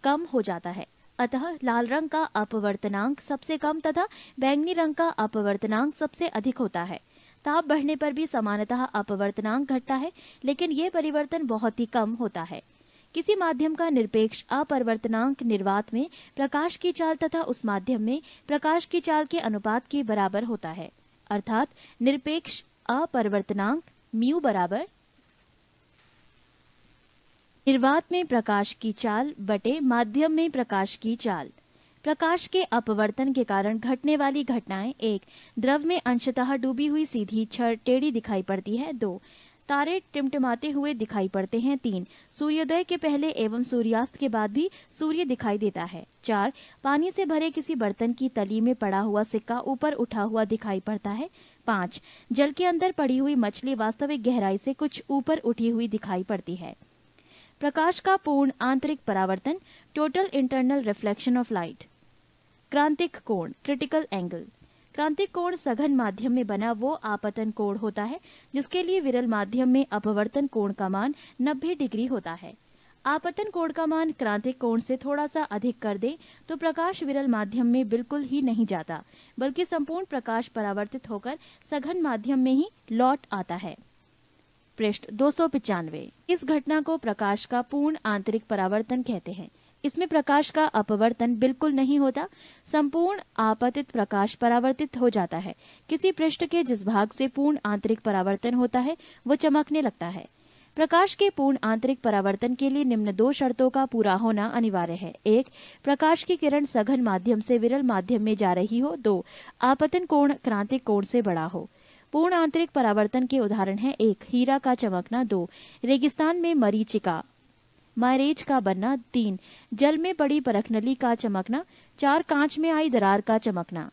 Speaker 1: कम हो जाता है, अतः लाल रंग का अपवर्तनांक सबसे कम तथा बैंगनी रंग का अपवर्तनांक सबसे अधिक होता है। ताप बढ़ने पर भी सामान्यतः अपवर्तनांक घटता है, लेकिन ये परिवर्तन बहुत ही कम होता है। किसी माध्यम का निरपेक्ष अपवर्तनांक निर्वात में प्रकाश की चाल तथा उस माध्यम में प्रकाश की चाल के अनुपात के बराबर होता है, अर्थात निरपेक्ष अपवर्तनांक म्यू बराबर निर्वात में प्रकाश की चाल बटे माध्यम में प्रकाश की चाल। प्रकाश के अपवर्तन के कारण घटने वाली घटनाएं। 1. द्रव में अंशतः डूबी हुई सीधी छड़ टेढ़ी दिखाई पड़ती है। 2. तारे टिमटिमाते हुए दिखाई पड़ते हैं। 3. सूर्योदय के पहले एवं सूर्यास्त के बाद भी सूर्य दिखाई देता है। 4. पानी से भरे किसी बर्तन की तली में पड़ा हुआ सिक्का ऊपर उठा हुआ दिखाई पड़ता है। 5. जल के अंदर पड़ी हुई मछली वास्तविक गहराई से कुछ ऊपर उठी हुई दिखाई पड़ती है। प्रकाश का पूर्ण आंतरिक परावर्तन, total internal reflection of light. क्रांतिक कोण, क्रिटिकल एंगल। क्रांतिक कोण सघन माध्यम में बना वो आपतन कोण होता है जिसके लिए विरल माध्यम में अपवर्तन कोण का मान 90 डिग्री होता है। आपतन कोण का मान क्रांतिक कोण से थोड़ा सा अधिक कर दे तो प्रकाश विरल माध्यम में बिल्कुल ही नहीं जाता, बल्कि संपूर्ण प्रकाश परावर्तित होकर सघन माध्यम में ही लौट आता है। पृष्ठ 295। इस घटना को प्रकाश का पूर्ण आंतरिक परावर्तन कहते हैं। इसमें प्रकाश का अपवर्तन बिल्कुल नहीं होता, संपूर्ण आपतित प्रकाश परावर्तित हो जाता है। किसी पृष्ठ के जिस भाग से पूर्ण आंतरिक परावर्तन होता है वो चमकने लगता है। प्रकाश के पूर्ण आंतरिक परावर्तन के लिए निम्न 2 शर्तों का पूरा होना अनिवार्य है। 1. प्रकाश की किरण सघन माध्यम से विरल माध्यम में जा रही हो। 2. आपतन कोण क्रांतिक कोण से बड़ा हो। पूर्ण आंतरिक परावर्तन के उदाहरण है 1. हीरा का चमकना। 2. रेगिस्तान में मरीचिका मायरेज का बनना। 3. जल में पड़ी परखनली का चमकना। 4. कांच में आई दरार का चमकना।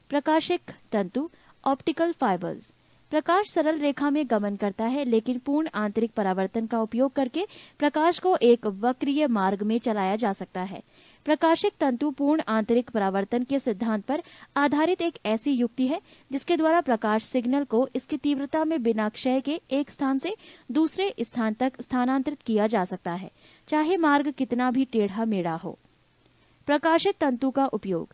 Speaker 1: प्रकाशिक तंतु, ऑप्टिकल फाइबर्स। प्रकाश सरल रेखा में गमन करता है, लेकिन पूर्ण आंतरिक परावर्तन का उपयोग करके प्रकाश को एक वक्रीय मार्ग में चलाया जा सकता है। प्रकाशिक तंतु पूर्ण आंतरिक परावर्तन के सिद्धांत पर आधारित एक ऐसी युक्ति है जिसके द्वारा प्रकाश सिग्नल को इसकी तीव्रता में बिना क्षय के एक स्थान से दूसरे स्थान तक स्थानांतरित किया जा सकता है, चाहे मार्ग कितना भी टेढ़ा मेढ़ा हो। प्रकाशिक तंतु का उपयोग।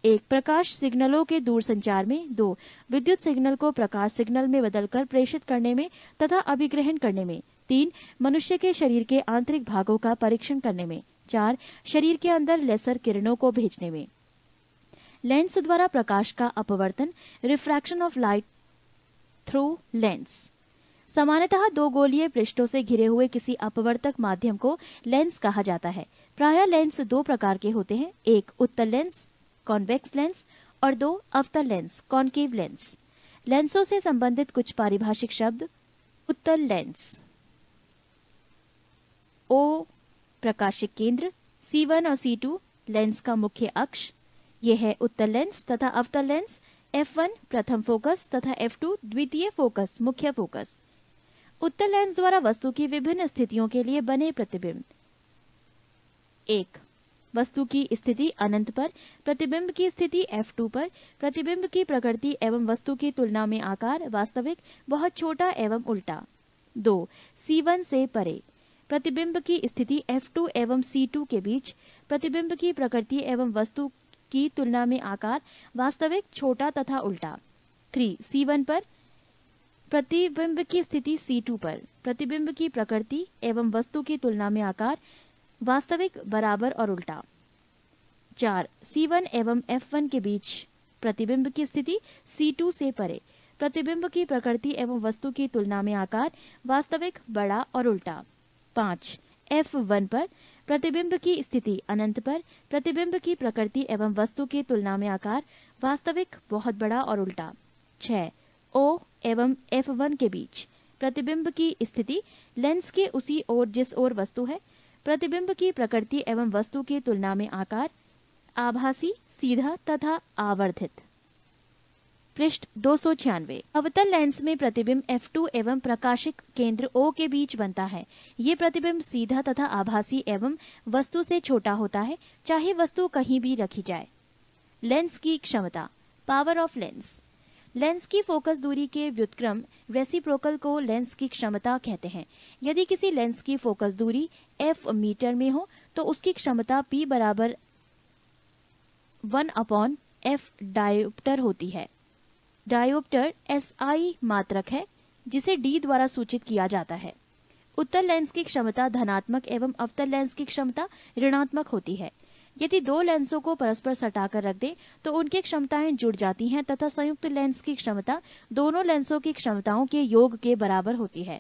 Speaker 1: 1. प्रकाश सिग्नलों के दूरसंचार में। 2. विद्युत सिग्नल को प्रकाश सिग्नल में बदलकर प्रेषित करने में तथा अभिग्रहण करने में। 3. मनुष्य के शरीर के आंतरिक भागों का परीक्षण करने में। 4. शरीर के अंदर लेसर किरणों को भेजने में। लेंस द्वारा प्रकाश का अपवर्तन, refraction of light through lens. सामान्यतः 2 गोलीय पृष्ठों से घिरे हुए किसी अपवर्तक माध्यम को लेंस कहा जाता है। प्रायः लेंस 2 प्रकार के होते हैं। 1. उत्तल लेंस कॉन्वेक्स लेंस और 2. अवतल लेंस कॉनकेव लेंस। लेंसों से संबंधित कुछ पारिभाषिक शब्द। उत्तल लेंस O प्रकाशिक केंद्र, C1 और C2 लेंस का मुख्य अक्ष, यह है उत्तल लेंस। तथा अवतल लेंस F1 प्रथम फोकस तथा F2 द्वितीय फोकस, मुख्य फोकस। उत्तल लेंस द्वारा वस्तु की विभिन्न स्थितियों के लिए बने प्रतिबिंब। 1. वस्तु की स्थिति अनंत पर, प्रतिबिंब की स्थिति F2 पर, प्रतिबिंब की प्रकृति एवं वस्तु की तुलना में आकार वास्तविक, बहुत छोटा एवं उल्टा। 2. C1 से परे प्रतिबिंब की स्थिति F2 एवं C2 के बीच प्रतिबिंब की प्रकृति एवं वस्तु की तुलना में आकार वास्तविक छोटा तथा उल्टा। 3. C1 पर प्रतिबिंब की स्थिति C2 पर प्रतिबिंब की प्रकृति एवं वस्तु की तुलना में आकार वास्तविक बराबर और उल्टा। 4. C1 एवं F1 के बीच प्रतिबिंब की स्थिति C2 से परे प्रतिबिंब की प्रकृति एवं वस्तु की तुलना में आकार वास्तविक बड़ा और उल्टा। 5. F1 पर प्रतिबिंब की स्थिति अनंत पर प्रतिबिंब की प्रकृति एवं वस्तु की तुलना में आकार वास्तविक बहुत बड़ा और उल्टा। 6. O एवं F1 के बीच प्रतिबिंब की स्थिति लेंस के उसी ओर जिस ओर वस्तु है प्रतिबिंब की प्रकृति एवं वस्तु की तुलना में आकार आभासी, सीधा तथा आवर्धित। पृष्ठ 296। अवतल लेंस में प्रतिबिंब F2 एवं प्रकाशिक केंद्र O के बीच बनता है। ये प्रतिबिंब सीधा तथा आभासी एवं वस्तु से छोटा होता है, चाहे वस्तु कहीं भी रखी जाए। लेंस की क्षमता, पावर ऑफ लेंस। लेंस की फोकस दूरी के व्युत्क्रम रेसिप्रोकल को लेंस की क्षमता कहते हैं। यदि किसी लेंस की फोकस दूरी f मीटर में हो तो उसकी क्षमता P बराबर 1/f डायोप्टर होती है। डायोप्टर SI मात्रक है जिसे D द्वारा सूचित किया जाता है। उत्तल लेंस की क्षमता धनात्मक एवं अवतल लेंस की क्षमता ऋणात्मक होती है। यदि दो लेंसों को परस्पर सटाकर रख दें तो उनकी क्षमताएं जुड़ जाती हैं तथा संयुक्त लेंस की क्षमता दोनों लेंसों की क्षमताओं के योग के बराबर होती है।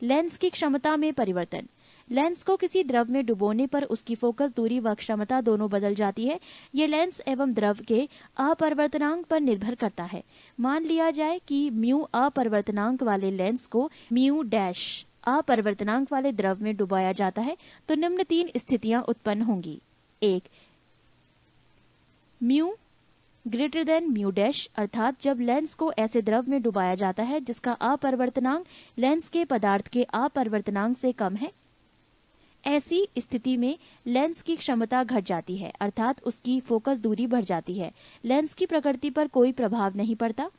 Speaker 1: लेंस की क्षमता में परिवर्तन। लेंस को किसी द्रव में डुबोने पर उसकी फोकस दूरी व क्षमता दोनों बदल जाती है। ये लेंस एवं द्रव के अपरिवर्तनांक पर निर्भर करता है। मान लिया जाए कि म्यू अपरिवर्तनांक वाले लेंस को म्यू डैश अपरिवर्तनांक वाले द्रव में डुबाया जाता है तो निम्न 3 स्थितियां उत्पन्न होंगी। 1. Mu greater than mu dash, अर्थात जब लेंस को ऐसे द्रव में डुबाया जाता है जिसका अपरिवर्तनांक लेंस के पदार्थ के अपरिवर्तनांक से कम है। ऐसी स्थिति में लेंस की क्षमता घट जाती है, अर्थात उसकी फोकस दूरी बढ़ जाती है। लेंस की प्रकृति पर कोई प्रभाव नहीं पड़ता।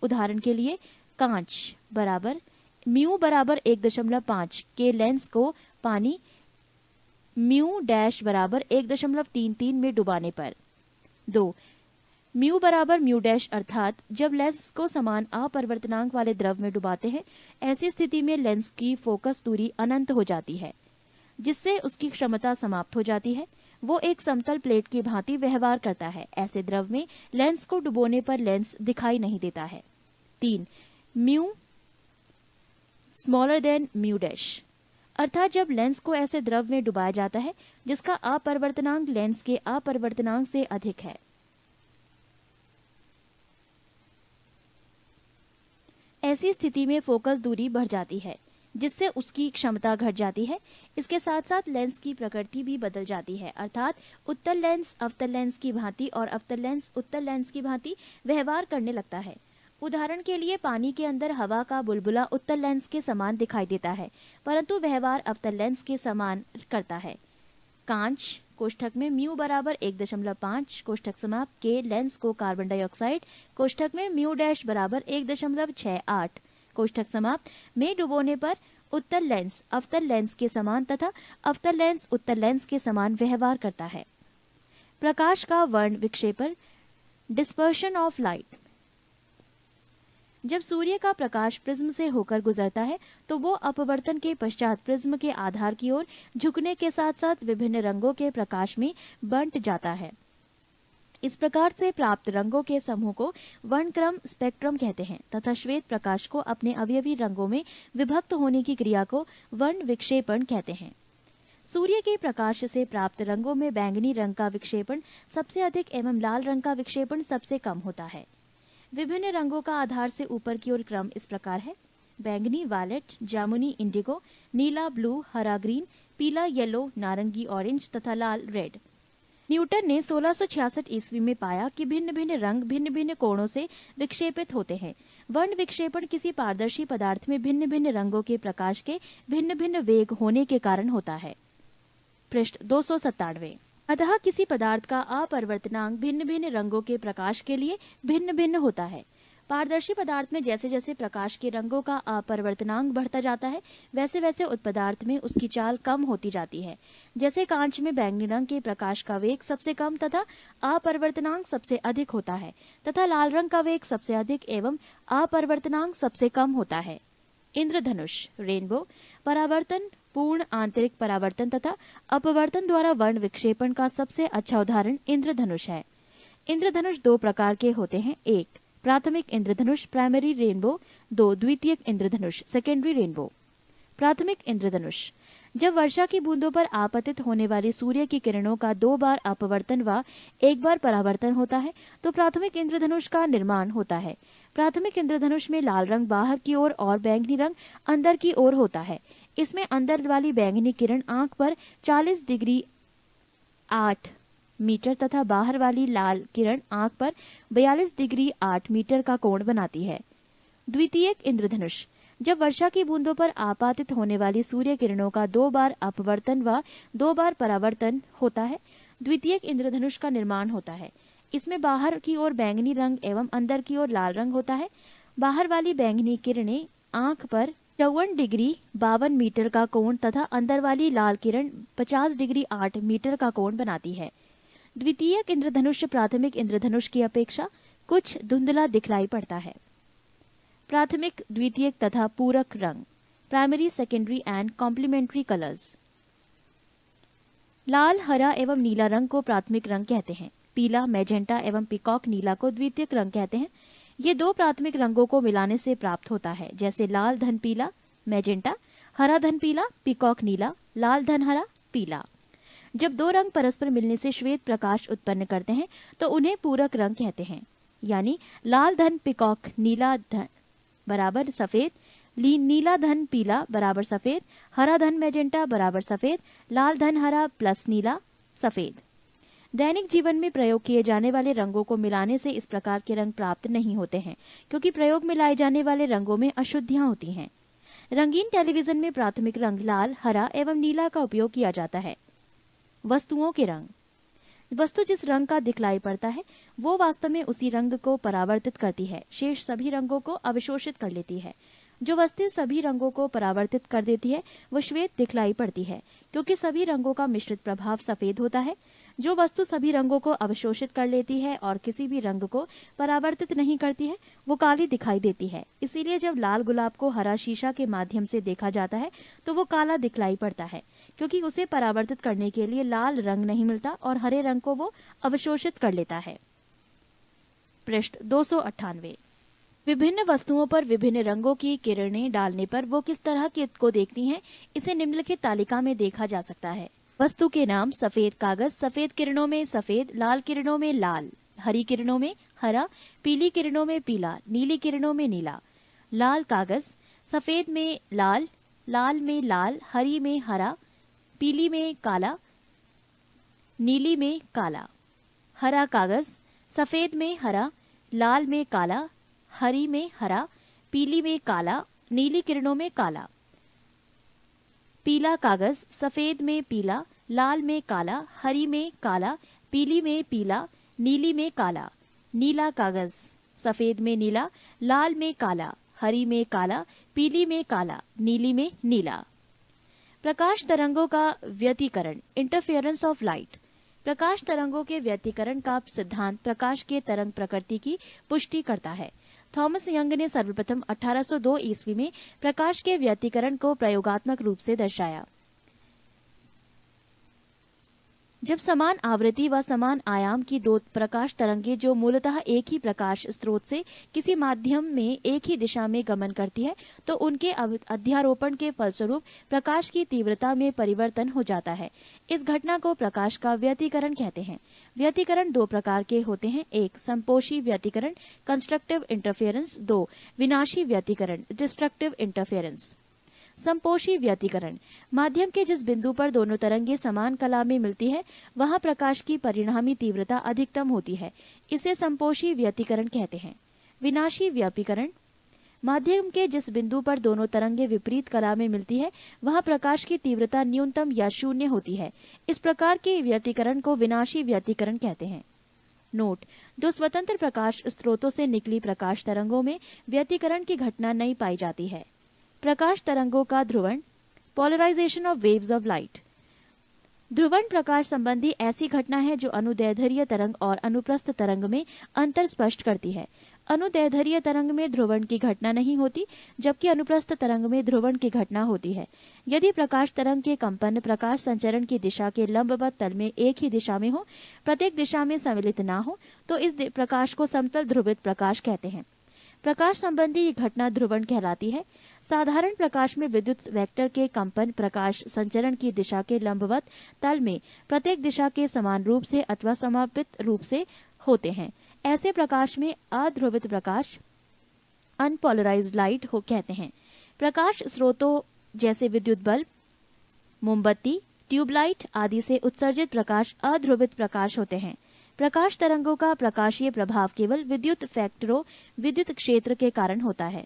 Speaker 1: उदाहरण के लिए कांच बराबर म्यू बराबर 1.5 के लेंस को पानी म्यू डैश बराबर 1.33 में डुबाने पर। 2. म्यू बराबर म्यू डैश, अर्थात जब लेंस को समान अपरिवर्तनांक वाले द्रव में डुबाते हैं, ऐसी स्थिति में लेंस की फोकस दूरी अनंत हो जाती है जिससे उसकी क्षमता समाप्त हो जाती है। वो एक समतल प्लेट की भांति व्यवहार करता है। ऐसे द्रव में लेंस को डुबोने पर लेंस दिखाई नहीं देता है। 3. Mu smaller than mu dash, अर्थात जब लेंस को ऐसे द्रव में डुबाया जाता है जिसका अपरिवर्तनांक लेंस के अपरिवर्तनांक से अधिक है। ऐसी स्थिति में फोकस दूरी बढ़ जाती है जिससे उसकी क्षमता घट जाती है। इसके साथ साथ लेंस की प्रकृति भी बदल जाती है, अर्थात उत्तल लेंस अवतल लेंस की भांति और अवतल लेंस उत्तल लेंस की भांति व्यवहार करने लगता है। उदाहरण के लिए पानी के अंदर हवा का बुलबुला उत्तल लेंस के समान दिखाई देता है परंतु व्यवहार अवतल लेंस के समान करता है। कांच कोष्ठक में म्यू बराबर 1.5 कोष्ठक समाप्त के लेंस को कार्बन डाइऑक्साइड कोष्ठक में म्यू डैश बराबर 1.68 कोष्ठक समाप्त में डुबोने पर उत्तल लेंस अवतल लेंस के समान तथा अवतल लेंस उत्तल लेंस के समान व्यवहार करता है। प्रकाश का वर्ण विक्षेपण, डिस्पर्शन ऑफ लाइट। जब सूर्य का प्रकाश प्रिज्म से होकर गुजरता है तो वो अपवर्तन के पश्चात प्रिज्म के आधार की ओर झुकने के साथ साथ विभिन्न रंगों के प्रकाश में बंट जाता है। इस प्रकार से प्राप्त रंगों के समूह को वर्णक्रम स्पेक्ट्रम कहते हैं तथा श्वेत प्रकाश को अपने अवयवी रंगों में विभक्त होने की क्रिया को वर्ण विक्षेपण कहते हैं। सूर्य के प्रकाश से प्राप्त रंगों में बैंगनी रंग का विक्षेपण सबसे अधिक एवं लाल रंग का विक्षेपण सबसे कम होता है। विभिन्न रंगों का आधार से ऊपर की ओर क्रम इस प्रकार है: बैंगनी वायलेट, जामुनी इंडिगो, नीला ब्लू, हरा ग्रीन, पीला येलो, नारंगी ऑरेंज तथा लाल रेड। न्यूटन ने 1666 ईस्वी में पाया कि भिन्न भिन्न रंग भिन्न भिन्न कोणों से विक्षेपित होते हैं। वर्ण विक्षेपण किसी पारदर्शी पदार्थ में भिन्न भिन्न रंगों के प्रकाश के भिन्न भिन्न वेग होने के कारण होता है। पृष्ठ 297। अतः किसी पदार्थ का अपरिवर्तनांक भिन्न भिन्न रंगों के प्रकाश के लिए भिन्न भिन्न होता है। पारदर्शी पदार्थ में जैसे जैसे प्रकाश के रंगों का अपवर्तनांक बढ़ता जाता है, वैसे वैसे उत्पदार्थ में उसकी चाल कम होती जाती है। जैसे कांच में बैंगनी रंग के प्रकाश का वेग सबसे कम तथा अपवर्तनांक सबसे अधिक होता है, तथा लाल रंग का वेग सबसे अधिक एवं अपवर्तनांक सबसे कम होता है। इंद्रधनुष, रेनबो, परावर्तन, पूर्ण आंतरिक परावर्तन तथा अपवर्तन द्वारा वर्ण विक्षेपण का सबसे अच्छा उदाहरण इंद्रधनुष है। इंद्रधनुष दो प्रकार के होते हैं, एक प्राथमिक इंद्रधनुष प्राइमरी रेनबो, दो द्वितीयक इंद्रधनुष सेकेंडरी रेनबो। प्राथमिक इंद्रधनुष, जब वर्षा की बूंदों पर आपतित होने वाली सूर्य की किरणों का 2 बार अपवर्तन व 1 बार परावर्तन होता है तो प्राथमिक इंद्रधनुष का निर्माण होता है। प्राथमिक इंद्रधनुष में लाल रंग बाहर की ओर और बैंगनी रंग अंदर की ओर होता है। इसमें अंदर वाली बैंगनी किरण आंख पर 40 डिग्री 8 मीटर तथा बाहर वाली लाल किरण आंख पर 42 डिग्री 8 मीटर का कोण बनाती है। द्वितीयक इंद्रधनुष, जब वर्षा की बूंदों पर आपातित होने वाली सूर्य किरणों का 2 बार अपवर्तन व 2 बार परावर्तन होता है, द्वितीयक इंद्रधनुष का निर्माण होता है। इसमें बाहर की ओर बैंगनी रंग एवं अंदर की ओर लाल रंग होता है। बाहर वाली बैंगनी किरणें आंख पर 54 डिग्री 52 मीटर का कोण तथा अंदर वाली लाल किरण 50 डिग्री 8 मीटर का कोण बनाती है। द्वितीयक इंद्रधनुष प्राथमिक इंद्रधनुष की अपेक्षा कुछ धुंधला दिखलाई पड़ता है। प्राथमिक, द्वितीयक तथा पूरक रंग, primary, secondary and complementary colours. लाल, हरा एवं नीला रंग को प्राथमिक रंग कहते हैं। पीला, मैजेंटा एवं पिकॉक नीला को द्वितीयक रंग कहते हैं। ये दो प्राथमिक रंगों को मिलाने से प्राप्त होता है, जैसे लाल धन पीला मैजेंटा, हरा धन पीला पिकॉक नीला, लाल धन हरा पीला। जब दो रंग परस्पर मिलने से श्वेत प्रकाश उत्पन्न करते हैं तो उन्हें पूरक रंग कहते हैं। यानी लाल धन पिकॉक नीला धन बराबर सफेद, नीला धन पीला बराबर सफेद, हरा धन मैजेंटा बराबर सफेद, लाल धन हरा प्लस नीला सफेद। दैनिक जीवन में प्रयोग किए जाने वाले रंगों को मिलाने से इस प्रकार के रंग प्राप्त नहीं होते हैं, क्योंकि प्रयोग में लाए जाने वाले रंगों में अशुद्धियां होती हैं। रंगीन टेलीविजन में प्राथमिक रंग लाल, हरा एवं नीला का उपयोग किया जाता है। वस्तुओं के रंग, वस्तु जिस रंग का दिखलाई पड़ता है वो वास्तव में उसी रंग को परावर्तित करती है, शेष सभी रंगों को अवशोषित कर लेती है। जो वस्तु सभी रंगों को परावर्तित कर देती है वो श्वेत दिखलाई पड़ती है, क्योंकि सभी रंगों का मिश्रित प्रभाव सफेद होता है। जो वस्तु सभी रंगों को अवशोषित कर लेती है और किसी भी रंग को परावर्तित नहीं करती है वो काली दिखाई देती है। इसीलिए जब लाल गुलाब को हरा शीशा के माध्यम से देखा जाता है तो वो काला दिखलाई पड़ता है, क्योंकि उसे परावर्तित करने के लिए लाल रंग नहीं मिलता और हरे रंग को वो अवशोषित कर लेता है। पृष्ठ 298। विभिन्न वस्तुओं पर विभिन्न रंगों की किरणें डालने पर वो किस तरह को देखती हैं, इसे निम्नलिखित तालिका में देखा जा सकता है। वस्तु के नाम: सफेद कागज, सफेद किरणों में सफेद, लाल किरणों में लाल, हरी किरणों में हरा, पीली किरणों में पीला, नीली किरणों में नीला। लाल कागज, सफेद में लाल, लाल में लाल, हरी में हरा, पीली में काला, नीली में काला। हरा कागज, सफेद में हरा, लाल में काला, हरी में हरा, पीली में काला, नीली किरणों में काला। पीला कागज, सफेद में पीला, लाल में काला, हरी में काला, पीली में पीला, नीली में काला। नीला कागज, सफेद में नीला, लाल में काला, हरी में काला, पीली में काला, नीली में नीला। प्रकाश तरंगों का व्यतिकरण, इंटरफेरेंस ऑफ लाइट। प्रकाश तरंगों के व्यतिकरण का सिद्धांत प्रकाश के तरंग प्रकृति की पुष्टि करता है। थॉमस यंग ने सर्वप्रथम 1802 ईस्वी में प्रकाश के व्यतिकरण को प्रयोगात्मक रूप से दर्शाया। जब समान आवृत्ति व समान आयाम की दो प्रकाश तरंगे जो मूलतः एक ही प्रकाश स्रोत से किसी माध्यम में एक ही दिशा में गमन करती है तो उनके अध्यारोपण के फलस्वरूप प्रकाश की तीव्रता में परिवर्तन हो जाता है। इस घटना को प्रकाश का व्यतिकरण कहते हैं। व्यतिकरण दो प्रकार के होते हैं, एक संपोषी व्यतिकरण कंस्ट्रक्टिव इंटरफेरेंस, दो विनाशी व्यतिकरण डिस्ट्रक्टिव इंटरफेरेंस। संपोषी व्यतिकरण, माध्यम के जिस बिंदु पर दोनों तरंगे समान कला में मिलती है वहां प्रकाश की परिणामी तीव्रता अधिकतम होती है, इसे संपोषी व्यतिकरण कहते हैं। विनाशी व्यतिकरण, माध्यम के जिस बिंदु पर दोनों तरंगे विपरीत कला में मिलती है वहां प्रकाश की तीव्रता न्यूनतम या शून्य होती है। इस प्रकार के व्यतिकरण को विनाशी व्यतिकरण कहते हैं। नोट: दो स्वतंत्र प्रकाश स्रोतों से निकली प्रकाश तरंगों में व्यतिकरण की घटना नहीं पाई जाती है। प्रकाश तरंगों का ध्रुवण: polarisation of waves of light. ध्रुवण प्रकाश संबंधी ऐसी घटना है जो अनुदैर्ध्य तरंग और अनुप्रस्थ तरंग में अंतर स्पष्ट करती है। अनुदैर्ध्य तरंग में ध्रुवण की घटना नहीं होती, जबकि अनुप्रस्थ तरंग में ध्रुवण की घटना होती है। यदि प्रकाश तरंग के कंपन प्रकाश संचरण की दिशा के लंबवत तल में एक ही दिशा में हो, प्रत्येक दिशा में सम्मिलित ना हो, तो इस प्रकाश को समतल ध्रुवित प्रकाश कहते हैं। प्रकाश संबंधी घटना ध्रुवण कहलाती है। साधारण प्रकाश में विद्युत वेक्टर के कंपन प्रकाश संचरण की दिशा के लंबवत तल में प्रत्येक दिशा के समान रूप से अथवा समापित रूप से होते हैं। ऐसे प्रकाश में अध्रुवित प्रकाश, अनपोलराइज्ड लाइट हो कहते हैं। प्रकाश स्रोतों जैसे विद्युत बल्ब, मोमबत्ती, ट्यूबलाइट आदि से उत्सर्जित प्रकाश अध्रुवित प्रकाश होते हैं। प्रकाश तरंगों का प्रकाशीय प्रभाव केवल विद्युत वेक्टरों, विद्युत क्षेत्र के कारण होता है।